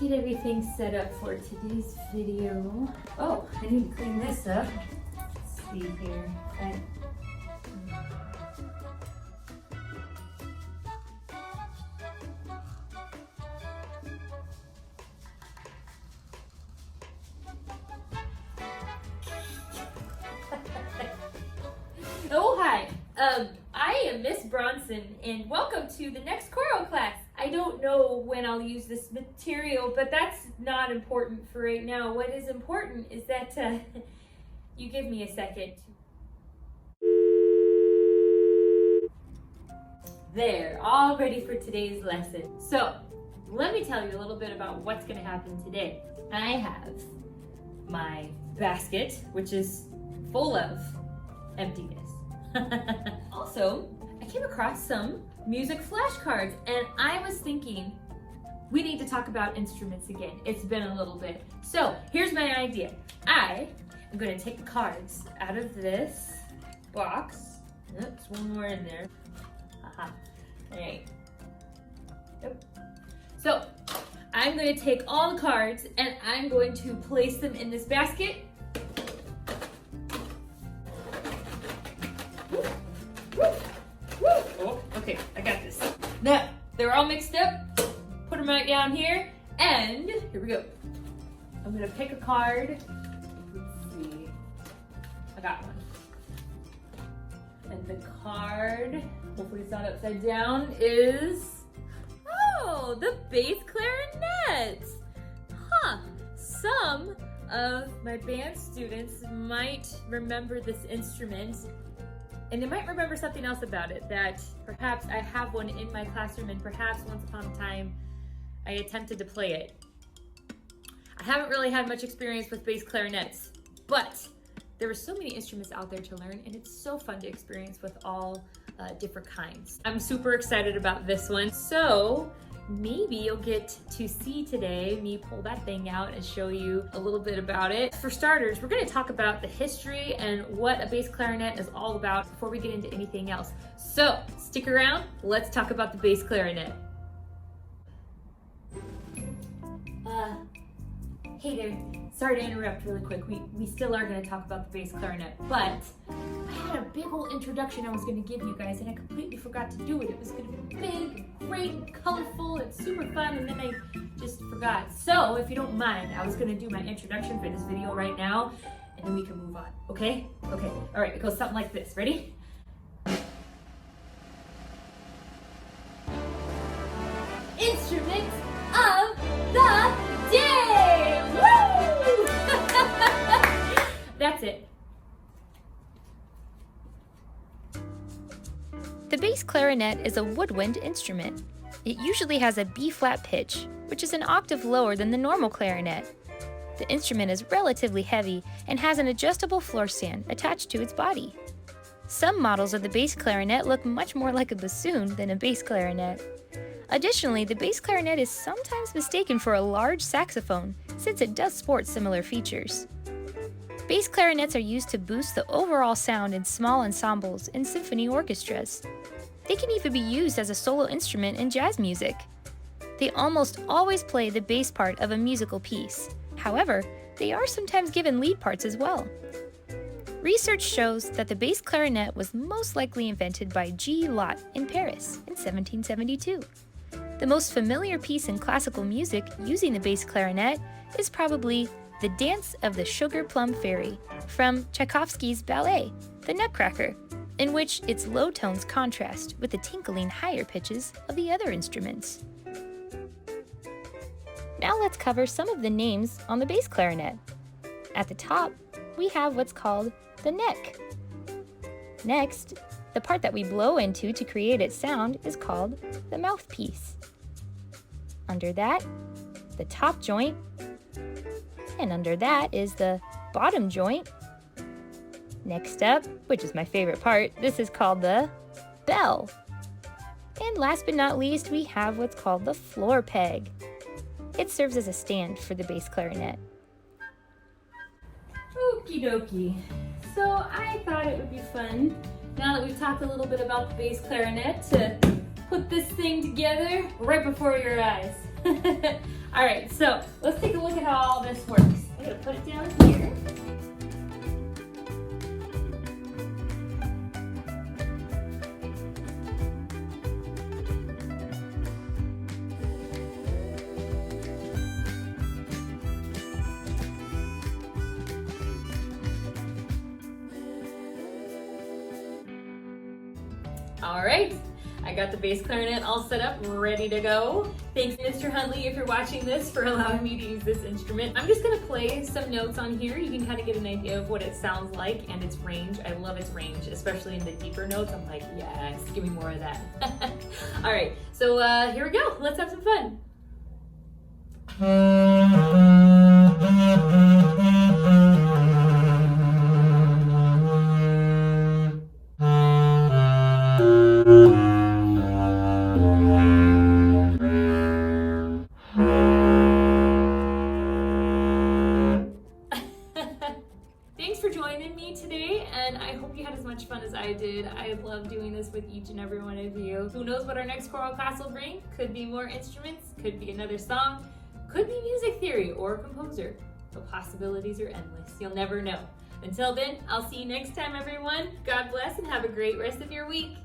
get everything set up for today's video. Oh, I need to clean this up. Let's see here. Oh, hi. I am Miss Bronson, and welcome to the next choral class. I don't know when I'll use this material, but that's not important for right now. What is important is that you give me a second. There, all ready for today's lesson. So, let me tell you a little bit about what's going to happen today. I have my basket, which is full of emptiness. Also, I came across some music flashcards, and I was thinking we need to talk about instruments again. It's been a little bit. So here's my idea. I am going to take the cards out of this box. Oops, one more in there. All right. Yep. So I'm going to take all the cards and I'm going to place them in this basket. Oh, okay, I got this. Now, they're all mixed up. Put them right down here, and here we go. I'm gonna pick a card. Let's see. I got one. And the card, hopefully it's not upside down, is, oh, the bass clarinet. Huh, some of my band students might remember this instrument. And they might remember something else about it, that perhaps I have one in my classroom and perhaps once upon a time I attempted to play it. I haven't really had much experience with bass clarinets, but there are so many instruments out there to learn, and it's so fun to experience with all different kinds. I'm super excited about this one. So maybe you'll get to see today me pull that thing out and show you a little bit about it. For starters, we're going to talk about the history and what a bass clarinet is all about before we get into anything else. So stick around, let's talk about the bass clarinet. Hey there, sorry to interrupt really quick. We still are going to talk about the bass clarinet, but I had a big old introduction I was going to give you guys and I completely forgot to do it. It was going to be big, great, colorful, and super fun, and then I just forgot. So if you don't mind, I was going to do my introduction for this video right now, and then we can move on, okay? Okay, all right, it goes something like this. Ready? Instruments of the day! Woo! That's it. The bass clarinet is a woodwind instrument. It usually has a B-flat pitch, which is an octave lower than the normal clarinet. The instrument is relatively heavy and has an adjustable floor stand attached to its body. Some models of the bass clarinet look much more like a bassoon than a bass clarinet. Additionally, the bass clarinet is sometimes mistaken for a large saxophone since it does sport similar features. Bass clarinets are used to boost the overall sound in small ensembles and symphony orchestras. They can even be used as a solo instrument in jazz music. They almost always play the bass part of a musical piece. However, they are sometimes given lead parts as well. Research shows that the bass clarinet was most likely invented by G. Lot in Paris in 1772. The most familiar piece in classical music using the bass clarinet is probably The Dance of the Sugar Plum Fairy from Tchaikovsky's ballet, The Nutcracker, in which its low tones contrast with the tinkling higher pitches of the other instruments. Now let's cover some of the names on the bass clarinet. At the top, we have what's called the neck. Next, the part that we blow into to create its sound is called the mouthpiece. Under that, the top joint, and under that is the bottom joint. Next up, which is my favorite part, this is called the bell. And last but not least, we have what's called the floor peg. It serves as a stand for the bass clarinet. Okie dokie. So I thought it would be fun, now that we've talked a little bit about the bass clarinet, to put this thing together right before your eyes. All right, so let's take a look at how all this works. I'm gonna put it down here. All right, I got the bass clarinet all set up, ready to go. Thanks, Mr. Huntley, if you're watching this, for allowing me to use this instrument. I'm just gonna play some notes on here. You can kind of get an idea of what it sounds like and its range. I love its range, especially in the deeper notes. I'm like, yes, give me more of that. All right, so here we go. Let's have some fun. Thanks for joining me today, and I hope you had as much fun as I did. I love doing this with each and every one of you. Who knows what our next choral class will bring? Could be more instruments, could be another song, could be music theory or composer. The possibilities are endless. You'll never know. Until then, I'll see you next time, everyone. God bless and have a great rest of your week.